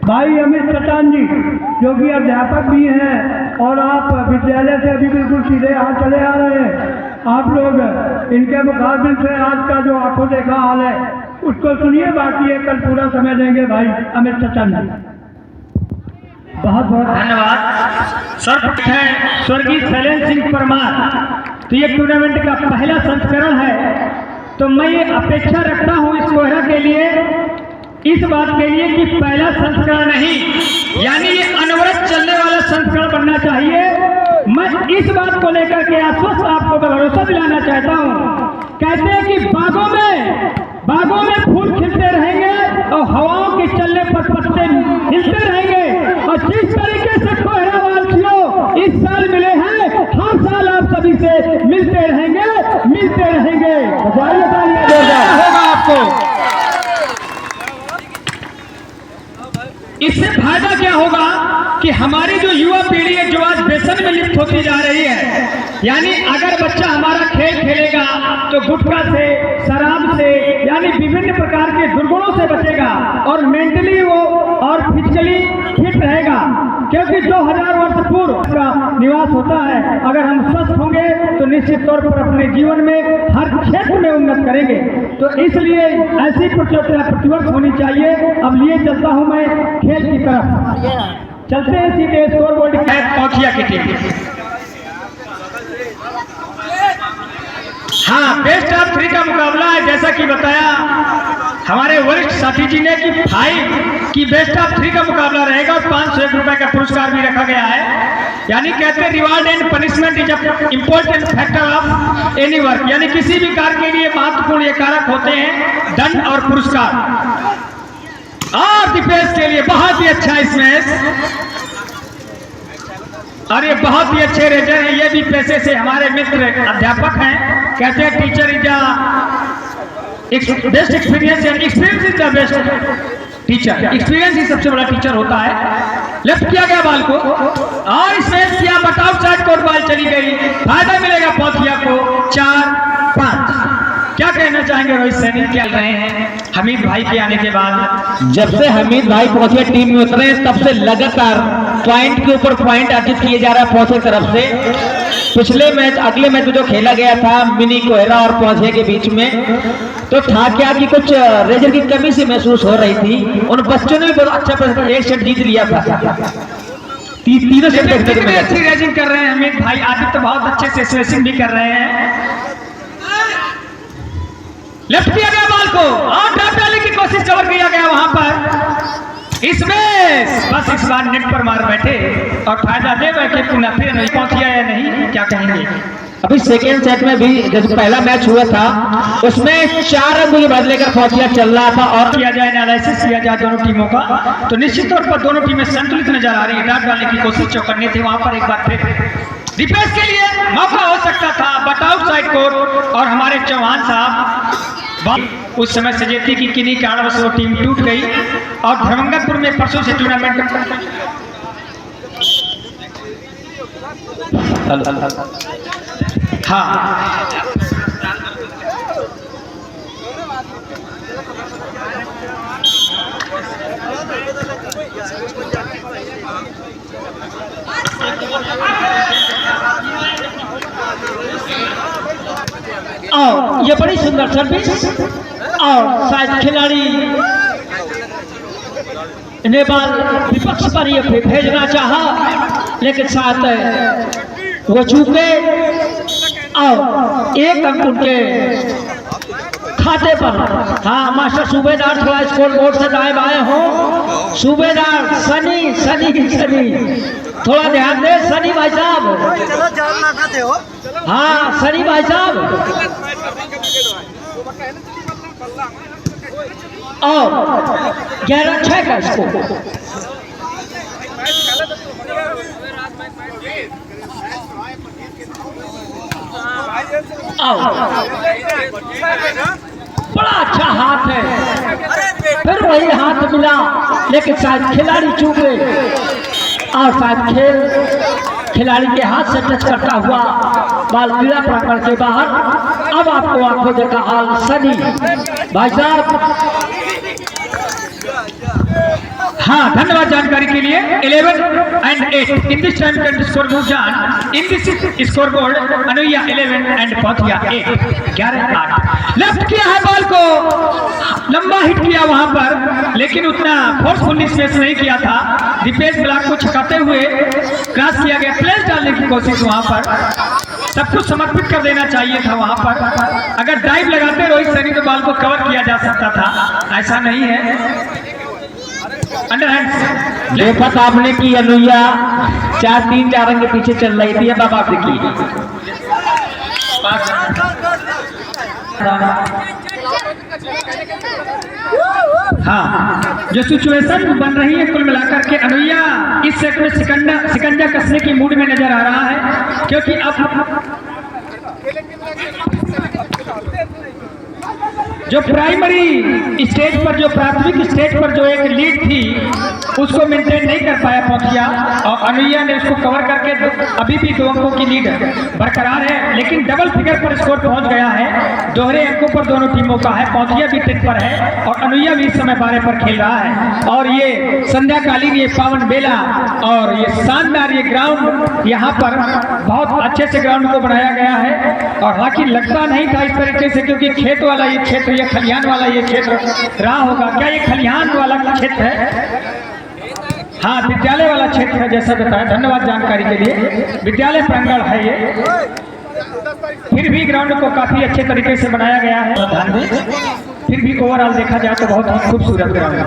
भाई अमित चट्टान जी जो कि अध्यापक भी हैं और आप विद्यालय से अभी बिल्कुल सीधे यहाँ चले आ रहे हैं। आप लोग इनके मुकाबले से आज का जो आंखों देखा हाल है उसको सुनिए, बाकी है कल पूरा समय देंगे भाई अमित चट्टान जी। बहुत बहुत धन्यवाद सर। है स्वर्गीय शैलेंद्र सिंह परमार। तो ये टूर्नामेंट का पहला संस्करण है, तो मैं ये अपेक्षा रखता हूँ इस कोहरा के लिए, इस बात के लिए कि पहला संस्करण नहीं, यानी ये अनवरत चलने वाला संस्करण बनना चाहिए। मैं इस बात को लेकर के आश्वस्त आपको भरोसा दिलाना चाहता हूँ। कहते हैं कि बागों में फूल खिलते रहेंगे और हवाओं के चलने पर पत्ते हिलते रहेंगे, और जिस तरीके से कोहरा वासियों इस साल मिले हैं, हर साल आप सभी से मिलते रहेंगे। होगा आपको। इससे फायदा क्या होगा कि हमारी जो युवा पीढ़ी है जो आज व्यसन में लिप्त होती जा रही है, यानी अगर बच्चा हमारा खेल खेलेगा तो गुटखा से, शराब से, यानी विभिन्न प्रकार के दुर्गुणों से बचेगा और मेंटली वो और फिजिकली फिट रहेगा, क्योंकि 2000 वर्ष पूर्व का निवास होता है। अगर हम स्वस्थ होंगे तो निश्चित तौर पर अपने जीवन में हर क्षेत्र में उन्नत करेंगे। तो इसलिए ऐसी प्रतिवर्ष होनी चाहिए। अब लिए चलता हूं मैं खेल की तरफ। चलते हैं सीधे स्कोर बोर्ड पौखिया की टीम। हाँ, बेस्ट ऑफ 3 का मुकाबला है। जैसा कि बताया हमारे वरिष्ठ साथी जी ने कि 5 की बेस्ट ऑफ 3 का मुकाबला रहेगा और 501 रुपए का पुरस्कार भी रखा गया है। यानी कहते हैं reward and punishment is important factor of any work, यानी किसी भी कार्य के लिए महत्वपूर्ण ये कारक होते हैं दंड और पुरस्कार। और दीपेश के लिए बहुत ही अच्छा इसमें, और ये बहुत ही अच्छे रेजर हैं। ये भी पैसे से हमारे मित्र अध्यापक हैं। कहते हैं teacher is best experience, and experience is the best teacher. Experience ही सबसे बड़ा टीचर होता है। लेफ्ट किया गया बॉल को और इसमें किया बताओ साइड कोर्ट बॉल चली गई। फायदा मिलेगा पौथिया को 4-5। क्या कहना चाहेंगे रोहित सैनी? क्या रहे हैं हमीद भाई के आने के बाद? जब से हमीद भाई पौथिया टीम में उतरे तब से लगातार पॉइंट के ऊपर पॉइंट अर्जित किए जा रहा है पौथिया तरफ से। पिछले मैच, अगले मैच में जो खेला गया था मिनी कोहरा और पौथिया के बीच में, तो था क्या कि कुछ रेजर की कमी सी महसूस हो रही थी। उन बच्चों ने भी बहुत अच्छा प्रदर्शन, एक सेट जीत लिया था। तीनों सेट अच्छी रेजिंग कर रहे हैं हमीद भाई। आदित्य तो बहुत अच्छे से स्वेसिंग भी कर रहे हैं। लेफ्ट किया गया बॉल को और ड्रॉप डालने की कोशिश कवर किया गया वहां पर। इसमें बस इस बार नेट पर मार बैठे और फायदा दे बैठे। पुनः फिर नहीं पहुंचिया या नहीं, क्या कहेंगे? अभी सेकेंड सेट में भी जब पहला मैच हुआ था उसमें 4 रन के बदले कर पौथिया चल रहा था। और किया जाए एनालिसिस किया जाए दोनों टीमों का, तो निश्चित तौर पर दोनों टीमें संतुलित नजर आ रही है। ड्रॉप डालने की कोशिश जो करनी थी वहां पर एक बार फिर दीपेश के लिए मौका हो सकता था, बट आउट साइड कोर्ट। और हमारे चौहान साहब उस समय सजेती की किन्हीं कारणों से वो टीम टूट गई और धर्मंगरपुर में परसों से टूर्नामेंट और ये बड़ी सुंदर सर्विस, और शायद खिलाड़ी ने बॉल विपक्ष पर ये भेजना चाहा, लेकिन साथ वो चूके और 1 अंक उनके खाते पर। हाँ, मास्टर सूबेदार थोड़ा स्कोर बोर्ड से दाएं बाएं हो। सूबेदार सनी थोड़ा ध्यान दे सनी भाई साहब। हाँ सनी भाई साहब, और 11-6 का स्कोर। बड़ा अच्छा हाथ है, फिर वही हाथ मिला, लेकिन शायद खिलाड़ी चूक गए और शायद खिलाड़ी के हाथ से टच करता हुआ बॉल गिरा प्रकरण के बाहर। अब आपको आंखों देखा हाल सनी भाई साहब। हाँ, धन्यवाद जानकारी के लिए। 11 and 8 in this time can score move जान इन दिस स्कोर बोर्ड। अनुया 11 एंड पौथिया 8। 11-8 लेफ्ट किया है बॉल को, लंबा हिट किया वहां पर, लेकिन उतना फोर्सफुली स्मेश नहीं किया था। दीपेश ब्लॉक को छकाते हुए क्रॉस किया गया, प्लेस डालने की कोशिश वहां पर, सब कुछ समर्पित कर देना चाहिए था वहां पर। अगर ड्राइव लगाते रोहित सैनी तो बॉल को कवर किया जा सकता था, ऐसा नहीं है। अंडरहैंड देखा था आपने कि अनुया 3-4 रन के पीछे चल रही थी। अब आप देखिए, हाँ, जो सिचुएशन बन रही है कुल मिलाकर के अनुया इस सेट में सिकंजा कसने की मूड में नजर आ रहा है, क्योंकि अब जो प्राइमरी स्टेज पर, जो प्राथमिक स्टेज पर जो एक लीड थी उसको मेंटेन नहीं कर पाया पौथिया, और अनुया ने उसको कवर करके अभी भी 2 अंकों की लीड बरकरार है, लेकिन डबल फिगर पर स्कोर पहुंच गया है। दोहरे अंकों पर दोनों टीमों का है। पौथिया भी 10 पर है और अनुया भी इस समय 12 पर खेल रहा है। और ये संध्याकालीन, ये पावन बेला और ये शानदार ये ग्राउंड, यहाँ पर बहुत अच्छे से ग्राउंड को बनाया गया है। और हालांकि लगता नहीं था इस तरीके से, क्योंकि खेत वाला ये क्षेत्र, ये खलिहान वाला ये क्षेत्र रहा होगा। क्या ये खलिहान वाला क्षेत्र है? हाँ, विद्यालय वाला क्षेत्र है जैसा बताया। धन्यवाद जानकारी के लिए। विद्यालय प्रांगण है ये, फिर भी ग्राउंड को काफी अच्छे तरीके से बनाया गया है। ध्यान दें, फिर भी ओवरऑल देखा जाए तो बहुत ही खूबसूरत ग्राउंड है।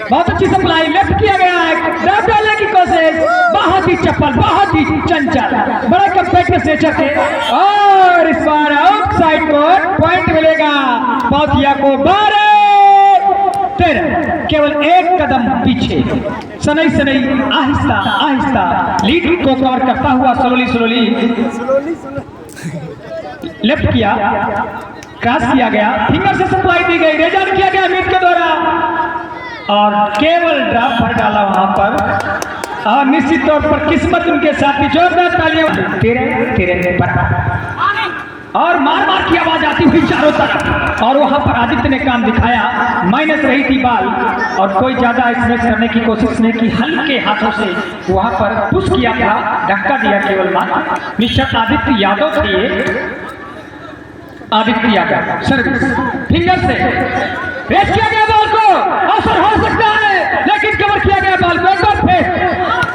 बहुत अच्छी सप्लाई लेफ्ट किया गया है, ड्राइव डालने की कोशिश, बहुत ही चप्पल, बहुत ही चंचल, बड़ा कम्पैक्ट नेचर के, और इस बार आउट साइड को पॉइंट मिलेगा पौथिया को। 12-13, केवल 1 कदम पीछे, सनई सनई, आहिस्ता आहिस्ता लीड को कवर करता हुआ स्लोली लेफ्ट किया, क्रॉस किया गया, फिंगर से सप्लाई दी गई, रेजर किया गया अमित के द्वारा, और केवल ड्रॉप पर डाला वहां पर। और निश्चित तौर पर किस्मत उनके साथ, जोरदार तालियां। 13 पर और मार मार की आवाज आती हुई चारों तरफ, और वहां पर आदित्य ने काम दिखाया। माइनस रही थी बॉल और कोई ज्यादा स्मैश करने की कोशिश नहीं की, हल्के हाथों से वहां पर पुश किया था, धक्का दिया केवल मार। मिस्टर आदित्य यादव थे ये, आदित्य यादव सर्विस फिंगर से रेस किया गया बॉल को, अवसर हो सकता है, लेकिन कवर किया गया बॉल को एक बार फिर,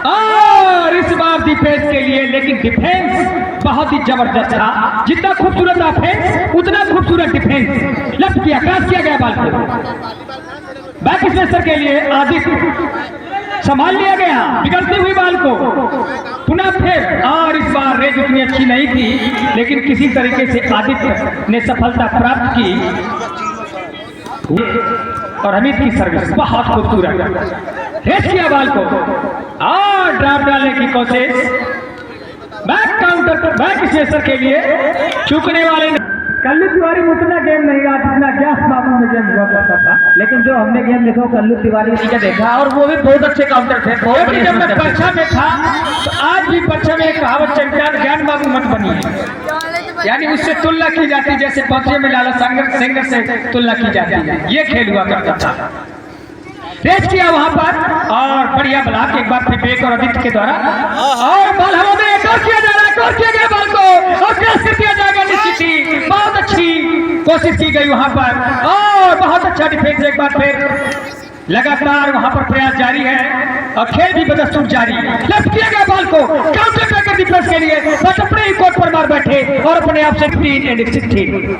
और इस बार डिफेंस के लिए, लेकिन डिफेंस बहुत ही जबरदस्त था। जितना खूबसूरत ऑफेंस उतना खूबसूरत डिफेंस। लेफ्ट किया, क्रॉस किया गया बॉल को, बैक स्पेसर के लिए आदित्य संभाल लिया गया बिगड़ती हुई बॉल को, पुनः फिर, और इस बार रेस उतनी अच्छी नहीं थी, लेकिन किसी तरीके से आदित्य ने सफलता प्राप्त की। और अमित की सर्विस बहुत खूबसूरत, रेस किया बॉल को और ड्रॉप डालने की कोशिश, बैक काउंटर पर बैक स्पेसर के लिए चूकने वाले ने। कल्लू तिवारी में उतना गेम नहीं रहा जितना ज्ञास बाबू में गेम हुआ करता था, लेकिन जो हमने गेम देखा कल्लू तिवारी जी का देखा, और वो भी बहुत अच्छे काउंटर थे। क्योंकि जब मैं परीक्षा में था तो आज भी परीक्षा में एक कहावत चलती, ज्ञान बाबू मत बनिए, यानी उससे तुलना की जाती है, जैसे पौधे में लाला सिंगर से तुलना की जाती है। ये खेल हुआ करता था। रेस किया वहां पर और बढ़िया ब्लॉक, एक बार विवेक और आदित्य के द्वारा, और बॉल हवा में एक और किया जा रहा है, एक और किया गया बॉल को और क्रॉस कर दिया जाएगा निश्चित ही। बहुत अच्छी कोशिश की गई वहां पर और बहुत अच्छा डिफेंस। एक बार फिर लगातार वहां पर प्रयास जारी है और खेल भी बदस्तूर जारी। लेफ्ट किया गया बॉल को काउंटर करके डिफेंस के लिए, बस अपने ही कोर्ट पर मार बैठे और अपने आप से 16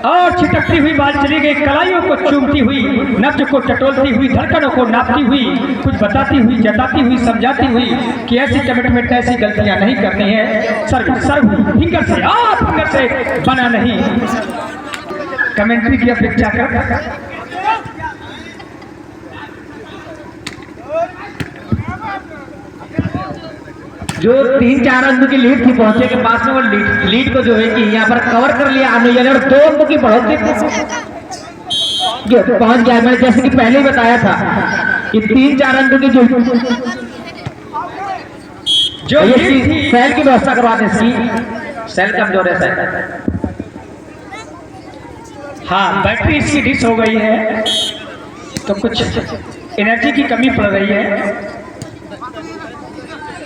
और छिटकती हुई बाल चली गई, कलाइयों को चूमती हुई, नब्ज को टटोलती हुई, धड़कनों को नापती हुई, कुछ बताती हुई, जताती हुई, समझाती हुई कि ऐसी कमिटमेंट, ऐसी गलतियां नहीं करनी है। सर्व फिंगर से, फिंगर से बना नहीं। कमेंट्री की अपेक्षा कर जो 3-4 अंक की लीड थी पहुंचे के पास में, वो लीड को जो है कि यहाँ पर कवर कर लिया अनुया ने, और 2 अंकों की बढ़ोतरी पहुंच गया। मैंने जैसे कि पहले ही बताया था कि 3-4 अंकों की जो सेल की व्यवस्था करवा दें, इसकी सेल कमजोर है सर। हाँ, बैटरी इसकी डिस हो गई है तो कुछ एनर्जी की कमी पड़ रही है।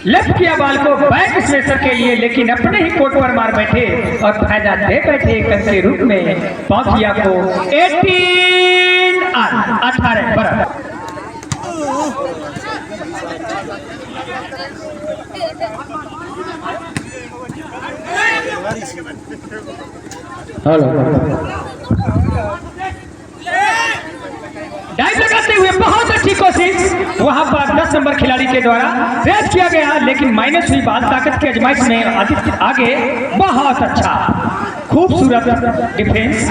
लेफ्ट किया बॉल को बैक स्मेशर के लिए, लेकिन अपने ही कोर्ट पर मार बैठे और फायदा दे बैठे कल के रूप में पहुंचिया को 18 बराबर। डाइव लगाते हुए बहुत अच्छी कोशिश वहां पर 10 नंबर खिलाड़ी के द्वारा रेस किया गया, लेकिन माइनस हुई बात ताकत की आजमाइश में आदित्य आगे। बहुत अच्छा खूबसूरत defence,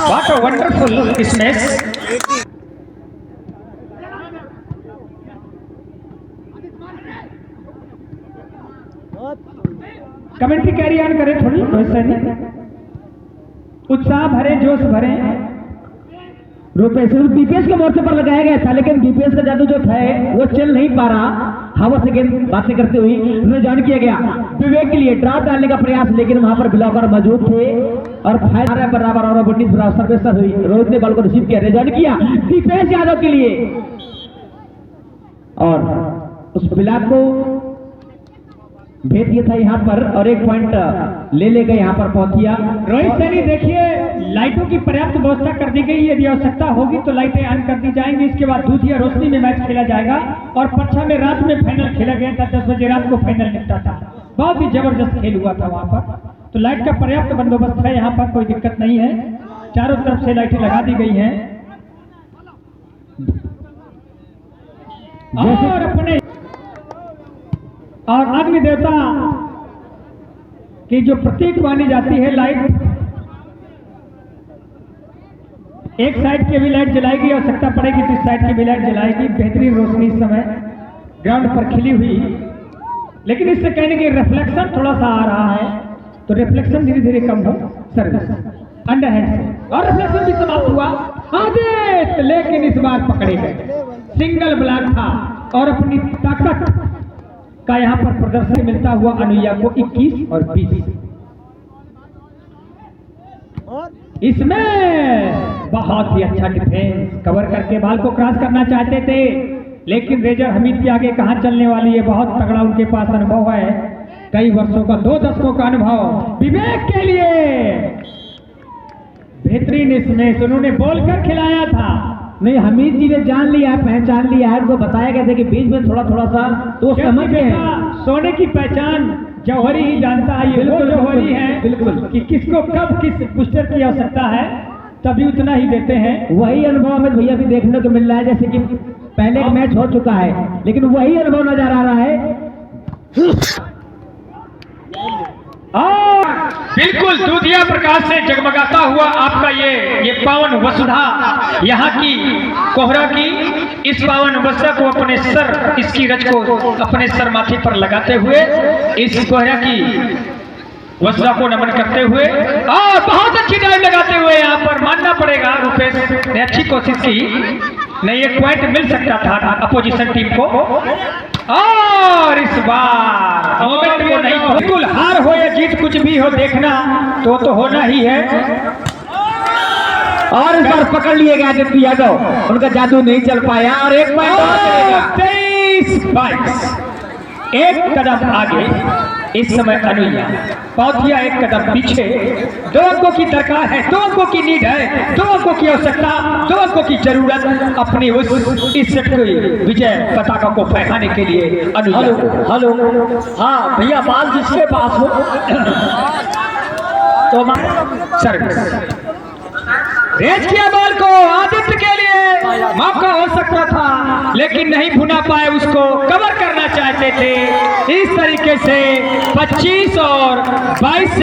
what a wonderful smash. Commentary carry on करें थोड़ी रोहित सैनी, उत्साह भरे, जोश भरे। बीपीएस के मोर्चे पर लगाया गया था, लेकिन बीपीएस का जादू जो था वो चल नहीं पा रहा। हवा से गेंद बातें करते हुए उन्हें जॉइन किया गया विवेक के लिए ड्रॉप डालने का प्रयास, लेकिन वहां पर ब्लॉकर मौजूद थे और फायदा बराबर और सर्विस हुई। रोहित ने बॉल को रिसीव किया, रिजॉइन किया दीपेश यादव के लिए और उस ब्लॉक को भेज दिया था यहाँ पर और 1 पॉइंट ले लेकर यहाँ पर पहुंचिया। रोहित सैनी देखिए, लाइटों की पर्याप्त व्यवस्था कर दी गई। यदि आवश्यकता होगी तो लाइटें ऑन कर दी जाएंगी। इसके बाद दूधिया रोशनी में मैच खेला जाएगा और पच्छा में रात में फाइनल खेला गया था। 10 बजे रात को फाइनल निपटा था। बहुत ही जबरदस्त खेल हुआ था वहां पर। तो लाइट का पर्याप्त बंदोबस्त है यहाँ पर, कोई दिक्कत नहीं है। चारों तरफ से लाइटें लगा दी गई हैं और अग्नि देवता की जो प्रतीक मानी जाती है लाइट, एक साइड की भी लाइट जलाएगी, आवश्यकता पड़ेगी तो इस साइड की भी लाइट जलाएगी। बेहतरीन रोशनी इस समय ग्राउंड पर खिली हुई, लेकिन इससे कहने की रिफ्लेक्शन थोड़ा सा आ रहा है, तो रिफ्लेक्शन धीरे धीरे कम हो। सर्विस अंडरहैंड से और रिफ्लेक्शन भी समाप्त हुआ आदित्य, लेकिन इस बार पकड़े गए। सिंगल ब्लॉक था और अपनी ताकत का यहाँ पर प्रदर्शन मिलता हुआ अनुया को 21 और 20। इसमें बहुत ही अच्छा डिफेंस, कवर करके बॉल को क्रॉस करना चाहते थे, लेकिन रेजर हमीद के आगे कहां चलने वाली है। बहुत तगड़ा उनके पास अनुभव है, कई वर्षों का, 2 दशकों का अनुभव। विवेक के लिए बेहतरीन इसमें उन्होंने बोल कर खिलाया था। नहीं, हमीद जी ने जान लिया है, पहचान लिया है। उनको बताया गया था कि बीच में थोड़ा थोड़ा सा तो समझ गए। सोने की पहचान जौहरी ही जानता है। ये वो जौहरी है बिल्कुल कि किसको कब किस बूस्टर की आवश्यकता है, तभी उतना ही देते हैं। वही अनुभव हमें भैया भी देखने को मिल रहा है, जैसे कि पहले एक मैच हो चुका है, लेकिन वही अनुभव नजर आ रहा है। बिल्कुल दूधिया प्रकाश से जगमगाता हुआ आपका ये पावन वसुधा, यहाँ की कोहरा की इस पावन वसुधा को अपने सर, इसकी रज को अपने सर माथे पर लगाते हुए, इस कोहरा की वसुधा को नमन करते हुए और बहुत अच्छी डाइव लगाते हुए यहाँ पर मानना पड़ेगा रुपेश ने अच्छी कोशिश की। नहीं, एक पॉइंट मिल सकता था अपोजिशन टीम को, और इस बार मोमेंट को नहीं, बिल्कुल हार हो या जीत कुछ भी हो, देखना तो होना ही है। और इस बार पकड़ लिए गए आदित्य यादव, उनका जादू नहीं चल पाया और 1 पॉइंट और चलेगा। 23-22, एक कदम आगे इस समय अनुया, पौधिया एक कदम पीछे। 2 अंकों की दरकार है, 2 अंकों की नीड है, 2 अंकों की आवश्यकता, 2 अंकों की जरूरत अपनी उस इस सेट की विजय पताका को फहराने के लिए। अनुया हेलो, हाँ भैया, बाल जिसके पास हो तो सर्विस रेज किया बॉल को आदित्य के लिए, मौका हो सकता था लेकिन नहीं भुना पाए, उसको कवर करना चाहते थे। इस तरीके से 25 और 22